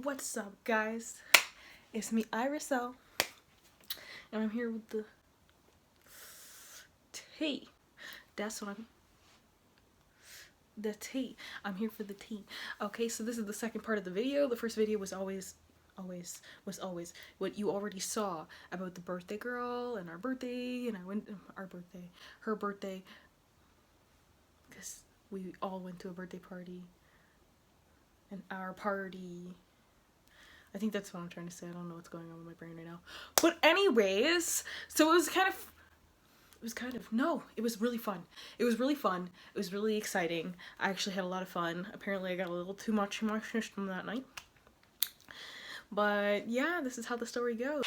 What's up, guys? It's me, Irisel, and I'm here with the tea. That's what the tea. I'm here for the tea. Okay, so this is the second part of the video. The first video was always what you already saw about the birthday girl and our birthday, and her birthday, because we all went to a birthday party, and our party. I think that's what I'm trying to say. I don't know what's going on with my brain right now. But anyways, so it was really fun. It was really fun. It was really exciting. I actually had a lot of fun. Apparently I got a little too much emotion that night. But yeah, this is how the story goes.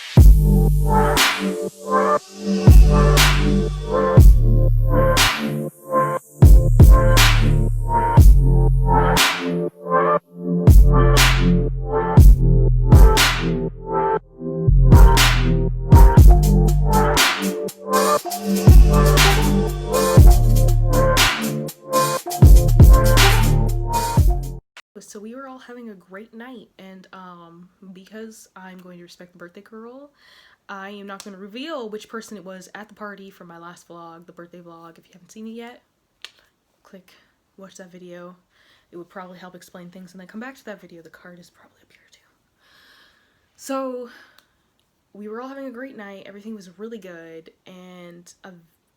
So we were all having a great night, and because I'm going to respect the birthday girl, I am not going to reveal which person it was at the party from my last vlog, the birthday vlog. If you haven't seen it yet, watch that video. It would probably help explain things, and then come back to that video. The card is probably up here too. So we were all having a great night. Everything was really good, and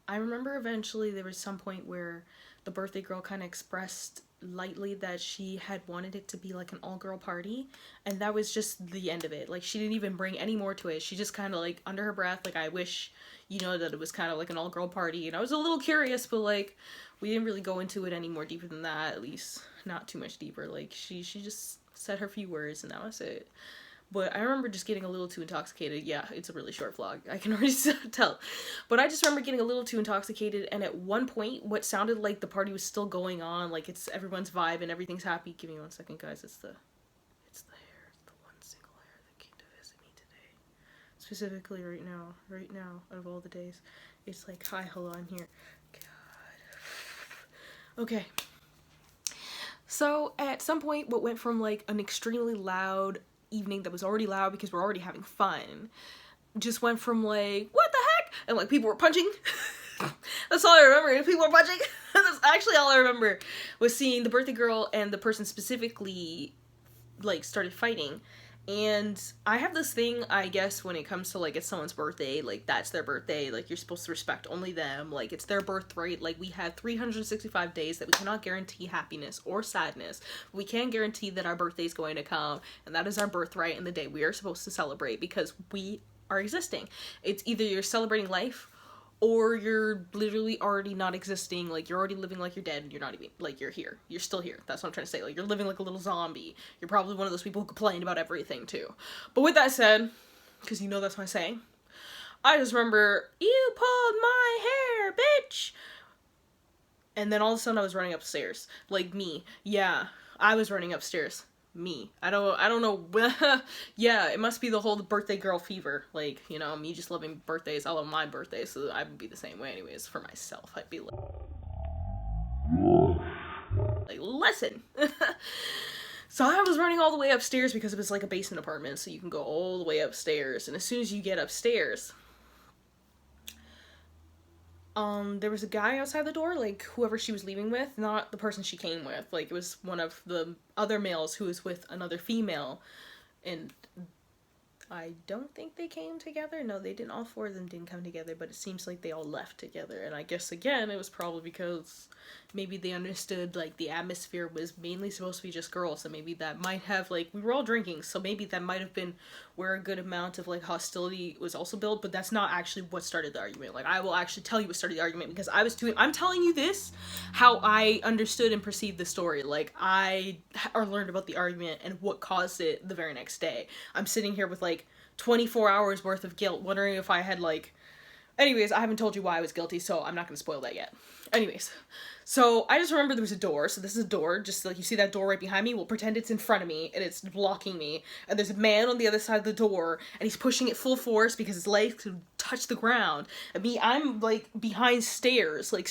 I remember eventually there was some point where the birthday girl kind of expressed lightly that she had wanted it to be like an all-girl party, and that was just the end of it. Like, she didn't even bring any more to it. She just kind of like under her breath, like, I wish, you know, that it was kind of like an all-girl party. And I was a little curious, but like, we didn't really go into it any more deeper than that, at least not too much deeper. Like, she just said her few words and that was it. But I remember just getting a little too intoxicated. Yeah, it's a really short vlog. I can already tell. But I just remember getting a little too intoxicated, and at one point, what sounded like the party was still going on, like it's everyone's vibe and everything's happy. Give me 1 second, guys. It's the hair. It's the one single hair that came to visit me today. Specifically right now, out of all the days. It's like, hi, hello, I'm here. God. Okay. So at some point, what went from like an extremely loud evening that was already loud because we're already having fun just went from like, what the heck, and like people were punching. That's all I remember. People were punching. That's actually all I remember, was seeing the birthday girl and the person specifically like started fighting. And I have this thing, I guess, when it comes to like, it's someone's birthday, like that's their birthday, like you're supposed to respect only them, like it's their birthright. Like, we have 365 days that we cannot guarantee happiness or sadness. We can guarantee that our birthday is going to come, and that is our birthright and the day we are supposed to celebrate, because we are existing. It's either you're celebrating life or you're literally already not existing. Like, you're already living like you're dead, and you're not even, like, you're here. You're still here. That's what I'm trying to say. Like, you're living like a little zombie. You're probably one of those people who complain about everything, too. But with that said, because you know that's my saying, I just remember, you pulled my hair, bitch! And then all of a sudden I was running upstairs. Like, me. Yeah, I was running upstairs. Me. I don't know. Yeah, it must be the whole birthday girl fever. Like, you know, me just loving birthdays. I love my birthday, so I would be the same way anyways. For myself, I'd be like, listen. So I was running all the way upstairs because it was like a basement apartment, so you can go all the way upstairs. And as soon as you get upstairs, there was a guy outside the door, like whoever she was leaving with, not the person she came with. Like, it was one of the other males who was with another female, and I don't think they came together. No, they didn't. All four of them didn't come together, but it seems like they all left together. And I guess, again, it was probably because maybe they understood, like, the atmosphere was mainly supposed to be just girls, and maybe that might have, like, we were all drinking, so maybe that might have been where a good amount of, like, hostility was also built, but that's not actually what started the argument. Like, I will actually tell you what started the argument, because I'm telling you this, how I understood and perceived the story. Like, I learned about the argument and what caused it the very next day. I'm sitting here with, like, 24 hours worth of guilt, wondering if I had, like... Anyways, I haven't told you why I was guilty, so I'm not gonna spoil that yet. Anyways, so I just remember there was a door. So this is a door, just like you see that door right behind me. Well, pretend it's in front of me and it's blocking me. And there's a man on the other side of the door, and he's pushing it full force because his legs could touch the ground. And me, I'm like behind stairs, like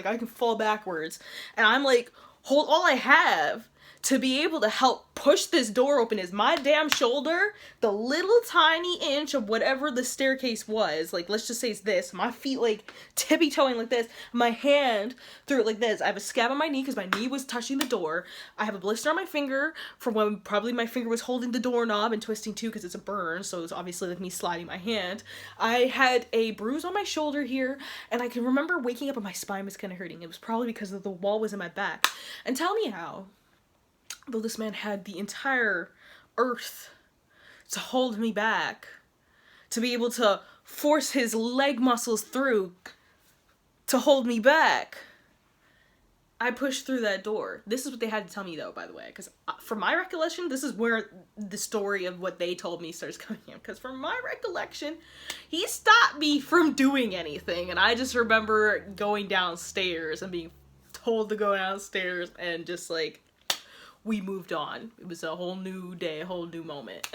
I can fall backwards. And I'm like, hold all I have to be able to help pushed this door open. Is my damn shoulder the little tiny inch of whatever the staircase was, like, let's just say it's this, my feet like tippy-toeing like this, my hand through it like this. I have a scab on my knee because my knee was touching the door. I have a blister on my finger from when probably my finger was holding the doorknob and twisting too because it's a burn, so it's obviously like me sliding my hand. I had a bruise on my shoulder here, and I can remember waking up and my spine was kind of hurting. It was probably because of the wall was in my back. And tell me how, though this man had the entire earth to hold me back, to be able to force his leg muscles through to hold me back, I pushed through that door. This is what they had to tell me, though, by the way, because from my recollection, this is where the story of what they told me starts coming in, because from my recollection, he stopped me from doing anything, and I just remember going downstairs and being told to go downstairs, and just, like, we moved on. It was a whole new day, a whole new moment.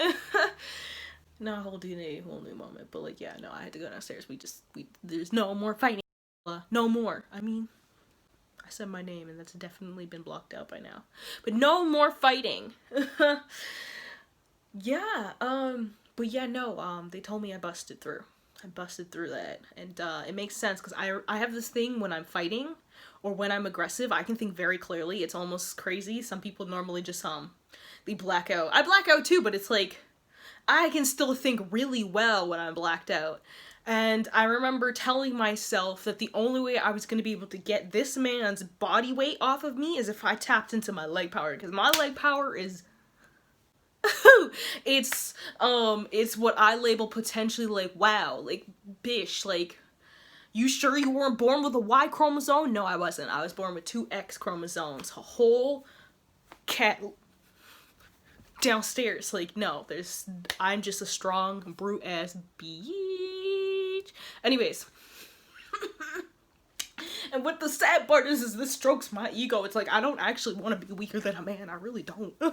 Not a whole day, a whole new moment, but, like, yeah, no, I had to go downstairs. There's no more fighting. No more. I mean, I said my name, and that's definitely been blocked out by now. But no more fighting. Yeah, but yeah, no, they told me I busted through. I busted through that, and it makes sense, because I have this thing when I'm fighting, or when I'm aggressive, I can think very clearly. It's almost crazy. Some people normally just, they black out. I black out too, but it's like, I can still think really well when I'm blacked out. And I remember telling myself that the only way I was going to be able to get this man's body weight off of me is if I tapped into my leg power, because my leg power is it's what I label potentially like, wow, like, bish, like, you sure you weren't born with a Y chromosome? No, I wasn't. I was born with 2 X chromosomes. A whole cat downstairs. Like, no, I'm just a strong, brute ass bitch. Anyways. And what the sad part is this strokes my ego. It's like, I don't actually want to be weaker than a man. I really don't. I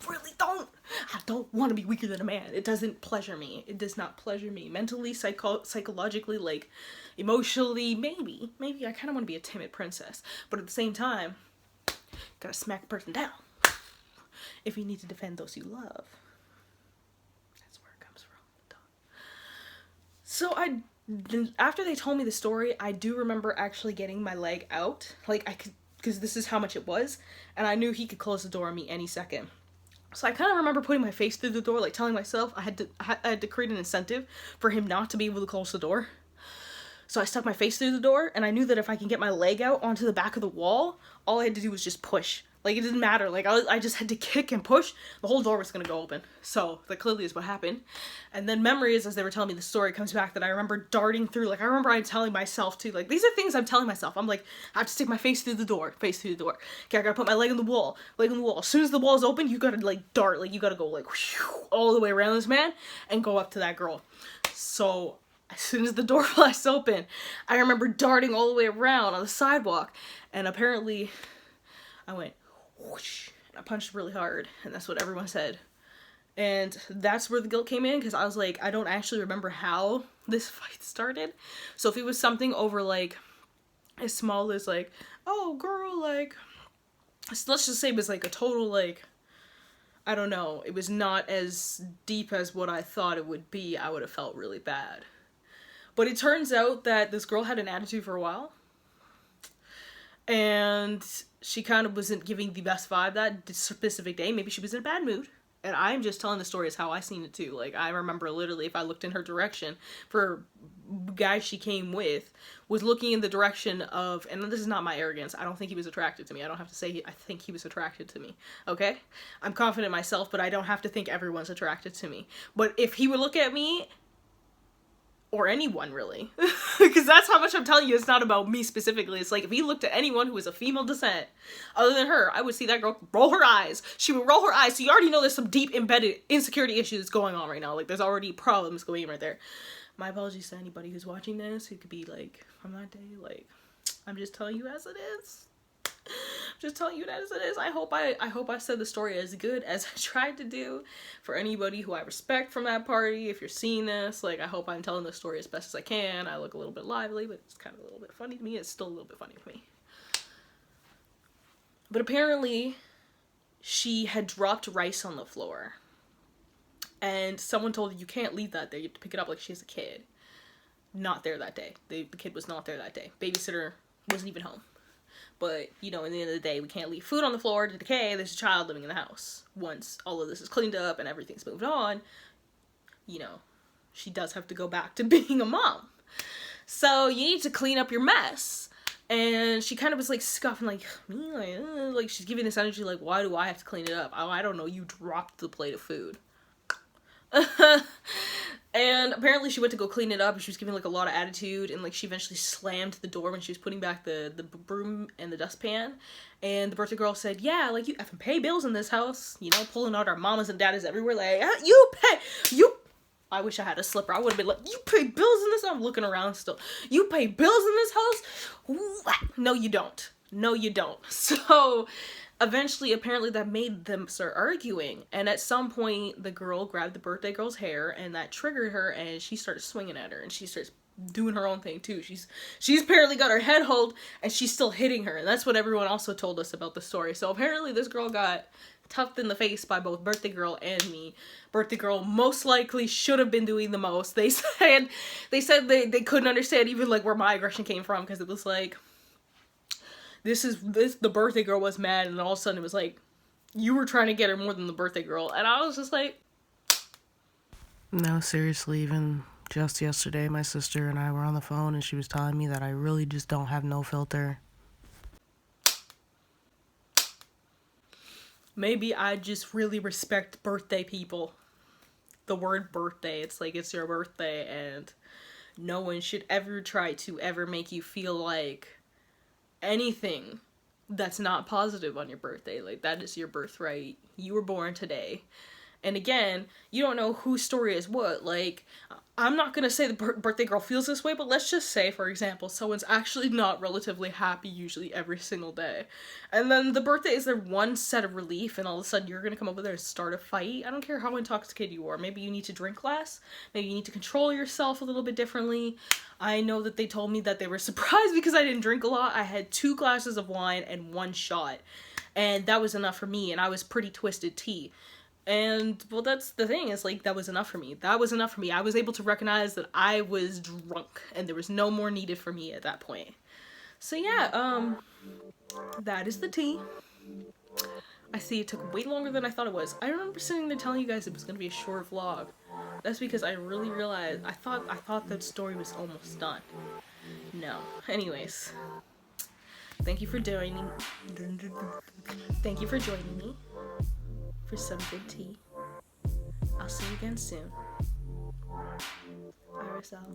really don't. I don't want to be weaker than a man. It doesn't pleasure me. It does not pleasure me. Mentally, psychologically, like, emotionally, maybe. I kind of want to be a timid princess. But at the same time, gotta smack a person down if you need to defend those you love. That's where it comes from. So after they told me the story, I do remember actually getting my leg out. Like, I could, because this is how much it was, and I knew he could close the door on me any second. So I kind of remember putting my face through the door, like, telling myself I had to create an incentive for him not to be able to close the door. So I stuck my face through the door, and I knew that if I can get my leg out onto the back of the wall, all I had to do was just push. Like, it didn't matter. Like, I just had to kick and push. The whole door was going to go open. So, that clearly is what happened. And then memories, as they were telling me the story, comes back that I remember darting through. Like, I remember I'm telling myself, too. Like, these are things I'm telling myself. I'm like, I have to stick my face through the door. Face through the door. Okay, I gotta put my leg on the wall. Leg on the wall. As soon as the wall's open, you gotta, like, dart. Like, you gotta go, like, whew, all the way around this man and go up to that girl. So, as soon as the door flies open, I remember darting all the way around on the sidewalk. And apparently, I went whoosh, and I punched really hard, and that's what everyone said. And that's where the guilt came in, because I was like, I don't actually remember how this fight started. So if it was something over, like, as small as, like, oh, girl, like, let's just say it was, like, a total, like, I don't know, it was not as deep as what I thought it would be, I would have felt really bad. But it turns out that this girl had an attitude for a while, and she kind of wasn't giving the best vibe that specific day. Maybe she was in a bad mood. And I'm just telling the story as how I seen it too. Like, I remember literally, if I looked in her direction, for guy she came with was looking in the direction of, and this is not my arrogance, I don't think he was attracted to me. I don't have to say I think he was attracted to me. Okay? I'm confident in myself, but I don't have to think everyone's attracted to me. But if he would look at me, or anyone, really. Because that's how much I'm telling you, it's not about me specifically. It's like, if he looked at anyone who was of female descent, other than her, I would see that girl roll her eyes. She would roll her eyes. So you already know there's some deep embedded insecurity issues going on right now. Like, there's already problems going on right there. My apologies to anybody who's watching this, who could be like, from that day, like, I'm just telling you as it is. Just telling you that as it is. I hope I said the story as good as I tried to do. For anybody who I respect from that party, if you're seeing this, like, I hope I'm telling the story as best as I can. I look a little bit lively, but it's kind of a little bit funny to me. It's still a little bit funny to me. But apparently, she had dropped rice on the floor. And someone told her, you can't leave that there. You have to pick it up like she's a kid. Not there that day. The kid was not there that day. Babysitter wasn't even home. But, you know, in the end of the day, we can't leave food on the floor to decay. There's a child living in the house. Once all of this is cleaned up and everything's moved on, you know, she does have to go back to being a mom. So you need to clean up your mess. And she kind of was like scuffing, like, me, like she's giving this energy, like, why do I have to clean it up? Oh, I don't know, you dropped the plate of food. And apparently she went to go clean it up, and she was giving like a lot of attitude, and like she eventually slammed the door when she was putting back the broom and the dustpan. And the birthday girl said, yeah, like, you effing pay bills in this house, you know, pulling out our mamas and daddies everywhere, like, I wish I had a slipper. I would have been like, you pay bills in this? I'm looking around still. You pay bills in this house? No, you don't. No, you don't. So eventually, apparently that made them start arguing. And at some point, the girl grabbed the birthday girl's hair, and that triggered her, and she started swinging at her, and she starts doing her own thing too. She's apparently got her head hold, and she's still hitting her. And that's what everyone also told us about the story. So apparently this girl got tucked in the face by both birthday girl and me. Birthday girl most likely should have been doing the most. They said they couldn't understand even like where my aggression came from, because it was like, the birthday girl was mad, and all of a sudden it was like, you were trying to get her more than the birthday girl. And I was just like, no, seriously, even just yesterday my sister and I were on the phone, and she was telling me that I really just don't have no filter. maybe I just really respect birthday people. The word birthday, it's like, it's your birthday, and no one should ever try to ever make you feel like anything that's not positive on your birthday. Like, that is your birthright. You were born today. And again, you don't know whose story is what. Like, I'm not gonna say the birthday girl feels this way, but let's just say, for example, someone's actually not relatively happy usually every single day. And then the birthday is their one set of relief, and all of a sudden you're gonna come over there and start a fight. I don't care how intoxicated you are. Maybe you need to drink less. Maybe you need to control yourself a little bit differently. I know that they told me that they were surprised because I didn't drink a lot. I had 2 glasses of wine and 1 shot. And that was enough for me, and I was pretty twisted tea. And, well, that's the thing, is, like, that was enough for me. That was enough for me. I was able to recognize that I was drunk, and there was no more needed for me at that point. So, yeah, that is the tea. I see it took way longer than I thought it was. I remember sitting there telling you guys it was going to be a short vlog. That's because I really realized, I thought that story was almost done. No. Anyways. Thank you for joining me. For some good tea. I'll see you again soon. Iris out.